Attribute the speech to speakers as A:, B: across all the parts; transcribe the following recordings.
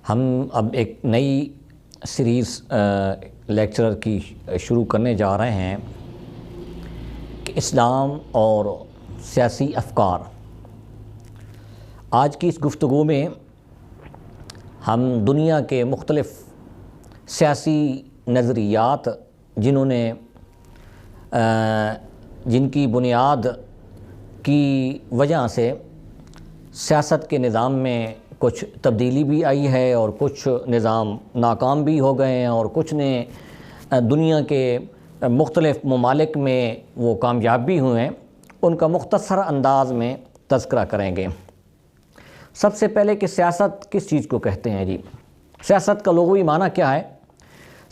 A: ہم اب ایک نئی سیریز لیکچرر کی شروع کرنے جا رہے ہیں کہ اسلام اور سیاسی افکار۔ آج کی اس گفتگو میں ہم دنیا کے مختلف سیاسی نظریات جن کی بنیاد کی وجہ سے سیاست کے نظام میں کچھ تبدیلی بھی آئی ہے اور کچھ نظام ناکام بھی ہو گئے ہیں اور کچھ نے دنیا کے مختلف ممالک میں وہ کامیاب بھی ہوئے ہیں، ان کا مختصر انداز میں تذکرہ کریں گے۔ سب سے پہلے کہ سیاست کس چیز کو کہتے ہیں جی؟ سیاست کا لغوی معنی کیا ہے؟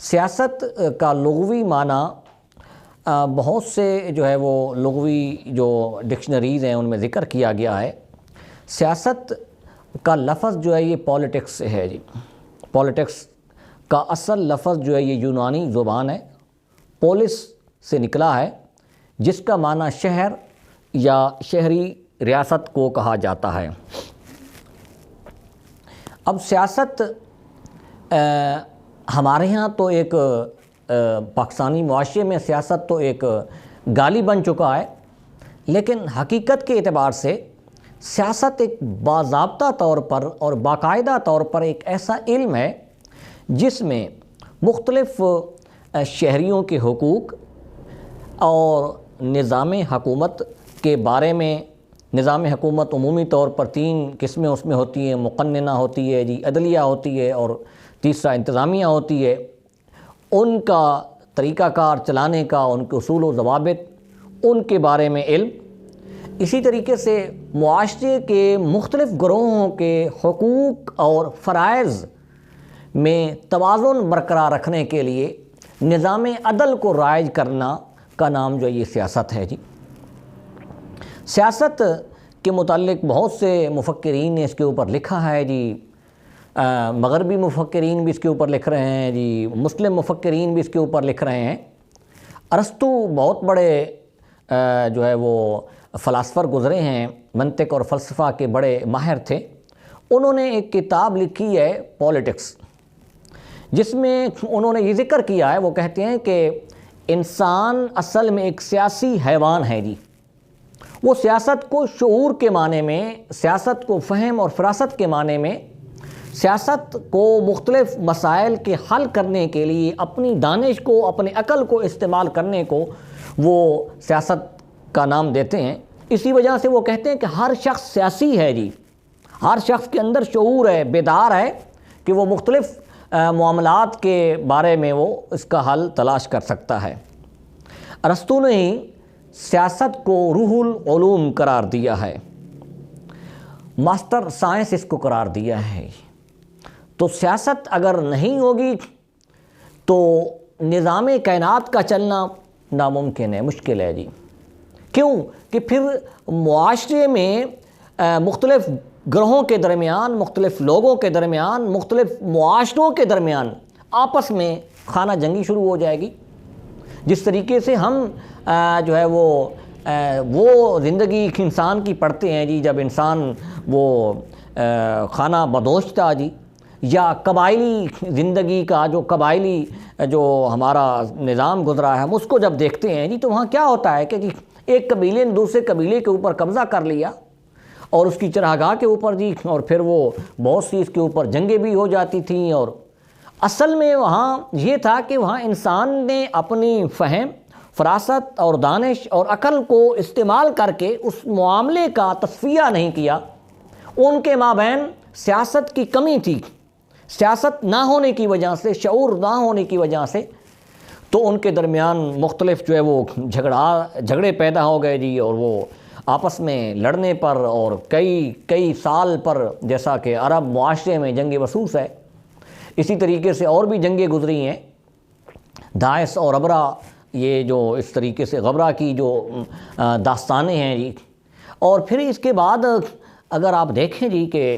A: سیاست کا لغوی معنی بہت سے وہ لغوی جو ڈکشنریز ہیں ان میں ذکر کیا گیا ہے۔ سیاست کا لفظ یہ پولیٹکس سے ہے جی۔ پولیٹکس کا اصل لفظ یہ یونانی زبان ہے، پولس سے نکلا ہے، جس کا معنی شہر یا شہری ریاست کو کہا جاتا ہے۔ اب سیاست ہمارے ہاں تو ایک پاکستانی معاشرے میں سیاست تو ایک گالی بن چکا ہے، لیکن حقیقت کے اعتبار سے سیاست ایک باضابطہ طور پر اور باقاعدہ طور پر ایک ایسا علم ہے جس میں مختلف شہریوں کے حقوق اور نظام حکومت کے بارے میں، نظام حکومت عمومی طور پر 3 قسمیں اس میں ہوتی ہیں، مقننہ ہوتی ہے جی، عدلیہ ہوتی ہے اور تیسرا انتظامیہ ہوتی ہے، ان کا طریقہ کار چلانے کا، ان کے اصول و ضوابط، ان کے بارے میں علم۔ اسی طریقے سے معاشرے کے مختلف گروہوں کے حقوق اور فرائض میں توازن برقرار رکھنے کے لیے نظام عدل کو رائج کرنا کا نام یہ سیاست ہے جی۔ سیاست کے متعلق بہت سے مفکرین نے اس کے اوپر لکھا ہے جی، مغربی مفکرین بھی اس کے اوپر لکھ رہے ہیں جی، مسلم مفکرین بھی اس کے اوپر لکھ رہے ہیں۔ ارسطو بہت بڑے وہ فلاسفر گزرے ہیں، منطق اور فلسفہ کے بڑے ماہر تھے۔ انہوں نے ایک کتاب لکھی ہے پولیٹکس، جس میں انہوں نے یہ ذکر کیا ہے، وہ کہتے ہیں کہ انسان اصل میں ایک سیاسی حیوان ہے جی۔ وہ سیاست کو شعور کے معنی میں، سیاست کو فہم اور فراست کے معنی میں، سیاست کو مختلف مسائل کے حل کرنے کے لیے اپنی دانش کو، اپنے عقل کو استعمال کرنے کو وہ سیاست کا نام دیتے ہیں۔ اسی وجہ سے وہ کہتے ہیں کہ ہر شخص سیاسی ہے جی، ہر شخص کے اندر شعور ہے، بیدار ہے کہ وہ مختلف معاملات کے بارے میں وہ اس کا حل تلاش کر سکتا ہے۔ ارسطو نے ہی سیاست کو روح العلوم قرار دیا ہے، ماسٹر سائنس اس کو قرار دیا ہے۔ تو سیاست اگر نہیں ہوگی تو نظام کائنات کا چلنا ناممکن ہے، مشکل ہے جی۔ کیوں کہ پھر معاشرے میں مختلف گروہوں کے درمیان، مختلف لوگوں کے درمیان، مختلف معاشروں کے درمیان آپس میں خانہ جنگی شروع ہو جائے گی۔ جس طریقے سے ہم وہ زندگی انسان کی پڑھتے ہیں جی، جب انسان وہ خانہ بدوش تھا جی، یا قبائلی زندگی کا قبائلی ہمارا نظام گزرا ہے، ہم اس کو جب دیکھتے ہیں جی، تو وہاں کیا ہوتا ہے کہ ایک قبیلے نے دوسرے قبیلے کے اوپر قبضہ کر لیا اور اس کی چراگاہ کے اوپر جی، اور پھر وہ بہت سی اس کے اوپر جنگیں بھی ہو جاتی تھیں۔ اور اصل میں وہاں یہ تھا کہ وہاں انسان نے اپنی فہم، فراست اور دانش اور عقل کو استعمال کر کے اس معاملے کا تصفیہ نہیں کیا۔ ان کے مابین سیاست کی کمی تھی، سیاست نہ ہونے کی وجہ سے، شعور نہ ہونے کی وجہ سے، تو ان کے درمیان مختلف وہ جھگڑے پیدا ہو گئے جی، اور وہ آپس میں لڑنے پر اور کئی سال پر، جیسا کہ عرب معاشرے میں جنگ وسوس ہے، اسی طریقے سے اور بھی جنگیں گزری ہیں، داعش اور ابرا، یہ اس طریقے سے غبرہ کی داستانیں ہیں جی۔ اور پھر اس کے بعد اگر آپ دیکھیں جی کہ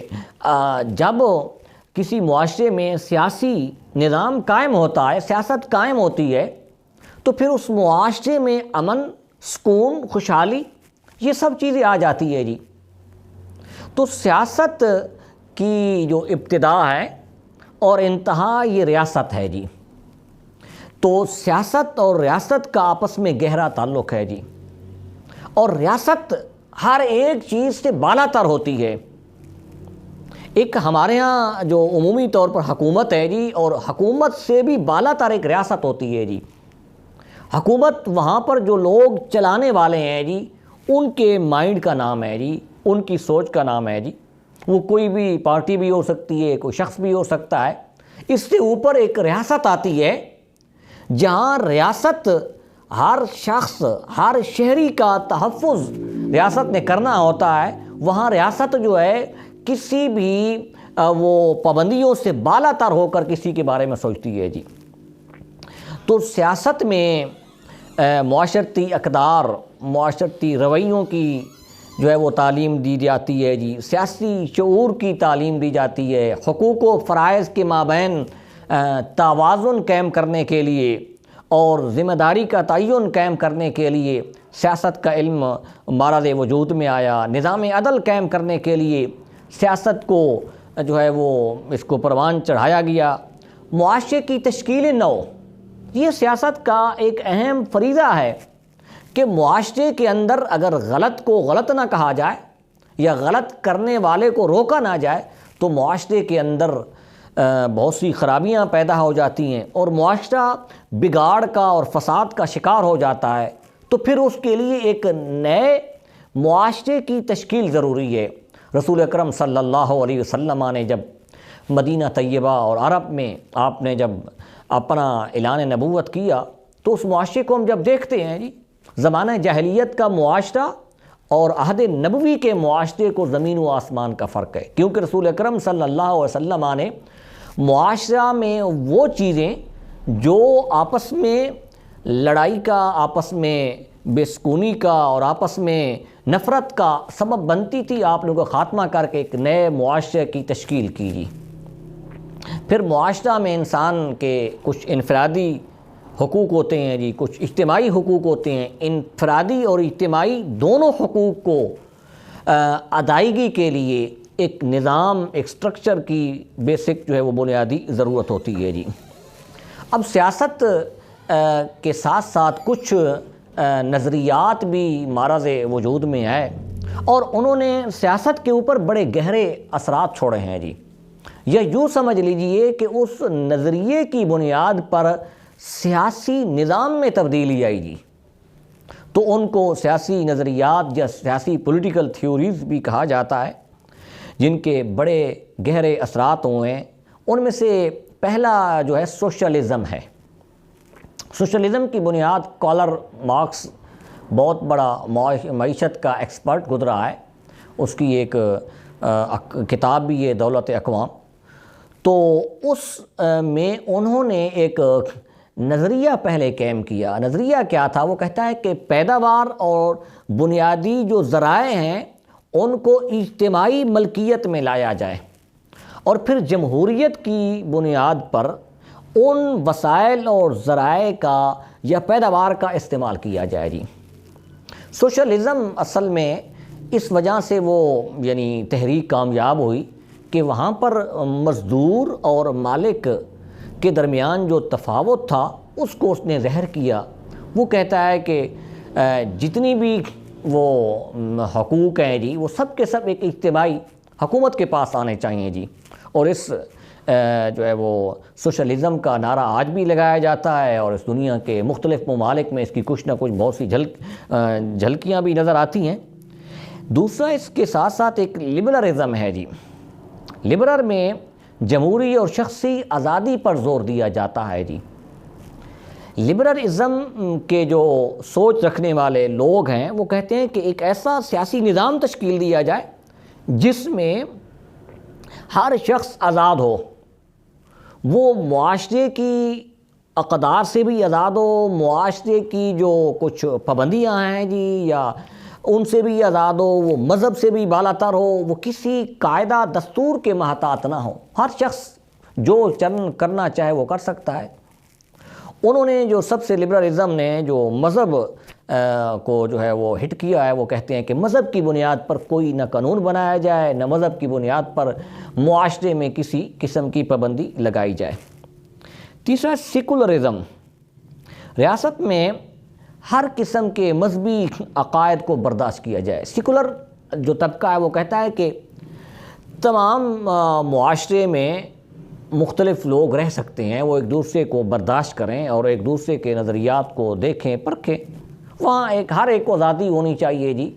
A: جب کسی معاشرے میں سیاسی نظام قائم ہوتا ہے، سیاست قائم ہوتی ہے، تو پھر اس معاشرے میں امن، سکون، خوشحالی، یہ سب چیزیں آ جاتی ہے جی۔ تو سیاست کی ابتدا ہے اور انتہا یہ ریاست ہے جی۔ تو سیاست اور ریاست کا آپس میں گہرا تعلق ہے جی، اور ریاست ہر ایک چیز سے بالا تر ہوتی ہے۔ ایک ہمارے ہاں جو عمومی طور پر حکومت ہے جی، اور حکومت سے بھی بالا تر ایک ریاست ہوتی ہے جی۔ حکومت وہاں پر جو لوگ چلانے والے ہیں جی، ان کے مائنڈ کا نام ہے جی، ان کی سوچ کا نام ہے جی۔ وہ کوئی بھی پارٹی بھی ہو سکتی ہے، کوئی شخص بھی ہو سکتا ہے۔ اس سے اوپر ایک ریاست آتی ہے، جہاں ریاست ہر شخص، ہر شہری کا تحفظ ریاست نے کرنا ہوتا ہے۔ وہاں ریاست جو ہے کسی بھی وہ پابندیوں سے بالا تر ہو کر کسی کے بارے میں سوچتی ہے جی۔ تو سیاست میں معاشرتی اقدار، معاشرتی رویوں کی جو ہے وہ تعلیم دی جاتی ہے جی، سیاسی شعور کی تعلیم دی جاتی ہے، حقوق و فرائض کے مابین توازن قائم کرنے کے لیے اور ذمہ داری کا تعین قائم کرنے کے لیے سیاست کا علم مارد وجود میں آیا۔ نظام عدل قائم کرنے کے لیے سیاست کو جو ہے وہ اس کو پروان چڑھایا گیا۔ معاشرے کی تشکیل نو، یہ سیاست کا ایک اہم فریضہ ہے کہ معاشرے کے اندر اگر غلط کو غلط نہ کہا جائے یا غلط کرنے والے کو روکا نہ جائے تو معاشرے کے اندر بہت سی خرابیاں پیدا ہو جاتی ہیں، اور معاشرہ بگاڑ کا اور فساد کا شکار ہو جاتا ہے۔ تو پھر اس کے لیے ایک نئے معاشرے کی تشکیل ضروری ہے۔ رسول اکرم صلی اللہ علیہ وسلم نے جب مدینہ طیبہ اور عرب میں آپ نے جب اپنا اعلان نبوت کیا تو اس معاشرے کو ہم جب دیکھتے ہیں جی، زمانہ جاہلیت کا معاشرہ اور عہد نبوی کے معاشرے کو زمین و آسمان کا فرق ہے، کیونکہ رسول اکرم صلی اللہ علیہ وسلم نے معاشرہ میں وہ چیزیں جو آپس میں لڑائی کا، آپس میں بے سکونی کا اور آپس میں نفرت کا سبب بنتی تھی، آپ لوگوں کا خاتمہ کر کے ایک نئے معاشرے کی تشکیل کی جی۔ پھر معاشرہ میں انسان کے کچھ انفرادی حقوق ہوتے ہیں جی، کچھ اجتماعی حقوق ہوتے ہیں۔ انفرادی اور اجتماعی دونوں حقوق کو ادائیگی کے لیے ایک نظام، ایک سٹرکچر کی بیسک جو ہے وہ بنیادی ضرورت ہوتی ہے جی۔ اب سیاست کے ساتھ ساتھ کچھ نظریات بھی معرض وجود میں ہے، اور انہوں نے سیاست کے اوپر بڑے گہرے اثرات چھوڑے ہیں جی۔ یا یوں سمجھ لیجئے کہ اس نظریے کی بنیاد پر سیاسی نظام میں تبدیلی آئی جی، تو ان کو سیاسی نظریات یا سیاسی پولیٹیکل تھیوریز بھی کہا جاتا ہے، جن کے بڑے گہرے اثرات ہوئے ہیں۔ ان میں سے پہلا جو ہے سوشلزم ہے۔ سوشلزم کی بنیاد کارل مارکس، بہت بڑا معیشت کا ایکسپرٹ گزرا ہے، اس کی ایک کتاب بھی ہے دولت اقوام۔ تو اس میں انہوں نے ایک نظریہ پہلے قائم کیا۔ نظریہ کیا تھا؟ وہ کہتا ہے کہ پیداوار اور بنیادی جو ذرائع ہیں ان کو اجتماعی ملکیت میں لایا جائے، اور پھر جمہوریت کی بنیاد پر ان وسائل اور ذرائع کا یا پیداوار کا استعمال کیا جائے جی۔ سوشلزم اصل میں اس وجہ سے وہ یعنی تحریک کامیاب ہوئی کہ وہاں پر مزدور اور مالک کے درمیان جو تفاوت تھا اس کو اس نے ظاہر کیا۔ وہ کہتا ہے کہ جتنی بھی وہ حقوق ہیں جی، وہ سب کے سب ایک اجتماعی حکومت کے پاس آنے چاہیے جی۔ اور اس جو ہے وہ سوشلزم کا نعرہ آج بھی لگایا جاتا ہے، اور اس دنیا کے مختلف ممالک میں اس کی کچھ نہ کچھ بہت سی جھلکیاں بھی نظر آتی ہیں۔ دوسرا اس کے ساتھ ساتھ ایک لبرلزم ہے جی۔ لبرل میں جمہوری اور شخصی آزادی پر زور دیا جاتا ہے جی۔ لبرلزم کے جو سوچ رکھنے والے لوگ ہیں وہ کہتے ہیں کہ ایک ایسا سیاسی نظام تشکیل دیا جائے جس میں ہر شخص آزاد ہو، وہ معاشرے کی اقدار سے بھی آزاد ہو، معاشرے کی جو کچھ پابندیاں ہیں جی یا ان سے بھی آزاد ہو، وہ مذہب سے بھی بالا تر ہو، وہ کسی قاعدہ دستور کے محتاط نہ ہو، ہر شخص جو کرنا چاہے وہ کر سکتا ہے۔ انہوں نے جو سب سے لبرلزم نے جو مذہب کو جو ہے وہ ہٹ کیا ہے، وہ کہتے ہیں کہ مذہب کی بنیاد پر کوئی نہ قانون بنایا جائے، نہ مذہب کی بنیاد پر معاشرے میں کسی قسم کی پابندی لگائی جائے۔ تیسرا سیکولرزم، ریاست میں ہر قسم کے مذہبی عقائد کو برداشت کیا جائے۔ سیکولر جو طبقہ ہے وہ کہتا ہے کہ تمام معاشرے میں مختلف لوگ رہ سکتے ہیں، وہ ایک دوسرے کو برداشت کریں اور ایک دوسرے کے نظریات کو دیکھیں پرکھیں، وہاں ہر ایک کو آزادی ہونی چاہیے جی،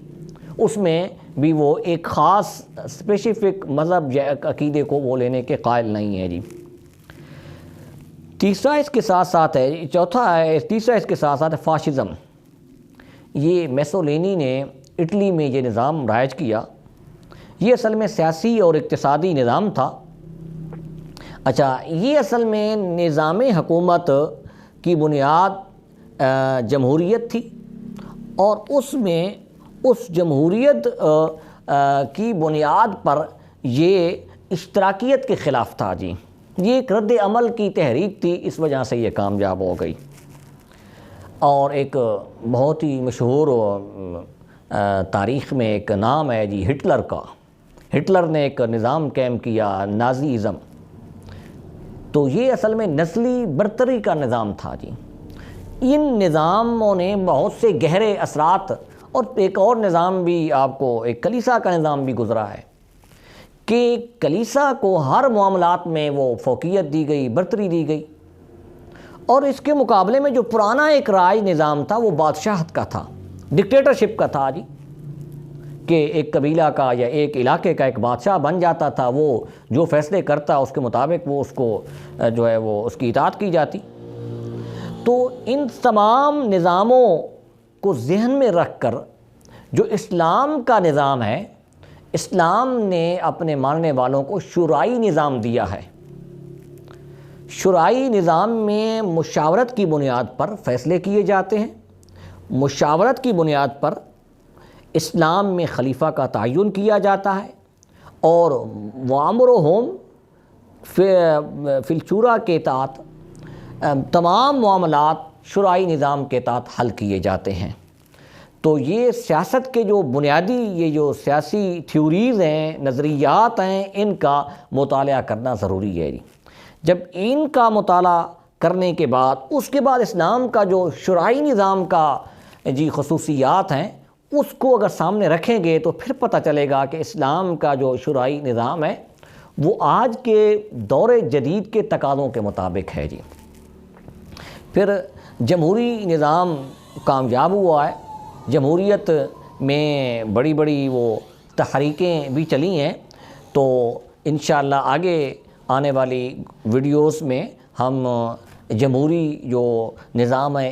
A: اس میں بھی وہ ایک خاص اسپیسیفک مذہب یا عقیدے کو وہ لینے کے قائل نہیں ہے جی۔ تیسرا اس کے ساتھ ساتھ ہے فاشزم۔ یہ میسولینی نے اٹلی میں یہ نظام رائج کیا، یہ اصل میں سیاسی اور اقتصادی نظام تھا۔ اچھا، یہ اصل میں نظام حکومت کی بنیاد جمہوریت تھی، اور اس جمہوریت کی بنیاد پر یہ اشتراکیت کے خلاف تھا جی۔ یہ ایک رد عمل کی تحریک تھی، اس وجہ سے یہ کامیاب ہو گئی۔ اور ایک بہت ہی مشہور تاریخ میں ایک نام ہے جی ہٹلر کا۔ ہٹلر نے ایک نظام قائم کیا، نازیزم، تو یہ اصل میں نسلی برتری کا نظام تھا جی۔ ان نظاموں نے بہت سے گہرے اثرات، اور ایک اور نظام بھی آپ کو، ایک کلیسا کا نظام بھی گزرا ہے کہ کلیسا کو ہر معاملات میں وہ فوقیت دی گئی، برتری دی گئی، اور اس کے مقابلے میں جو پرانا ایک راج نظام تھا وہ بادشاہت کا تھا، ڈکٹیٹرشپ کا تھا جی، کہ ایک قبیلہ کا یا ایک علاقے کا ایک بادشاہ بن جاتا تھا، وہ جو فیصلے کرتا اس کے مطابق وہ اس کو جو ہے وہ اس کی اطاعت کی جاتی۔ تو ان تمام نظاموں کو ذہن میں رکھ کر جو اسلام کا نظام ہے، اسلام نے اپنے ماننے والوں کو شورائی نظام دیا ہے۔ شورائی نظام میں مشاورت کی بنیاد پر فیصلے کیے جاتے ہیں، مشاورت کی بنیاد پر اسلام میں خلیفہ کا تعین کیا جاتا ہے، اور وامرہم فی الشورى کے تحت تمام معاملات شورائی نظام کے تحت حل کیے جاتے ہیں۔ تو یہ سیاست کے جو بنیادی یہ جو سیاسی تھیوریز ہیں، نظریات ہیں، ان کا مطالعہ کرنا ضروری ہے۔ جب ان کا مطالعہ کرنے کے بعد اس کے بعد اسلام کا جو شورائی نظام کا جی خصوصیات ہیں اس کو اگر سامنے رکھیں گے تو پھر پتہ چلے گا کہ اسلام کا جو شورائی نظام ہے وہ آج کے دور جدید کے تقاضوں کے مطابق ہے جی۔ پھر جمہوری نظام کامیاب ہوا ہے، جمہوریت میں بڑی بڑی وہ تحریکیں بھی چلی ہیں، تو انشاءاللہ آگے آنے والی ویڈیوز میں ہم جمہوری جو نظام ہے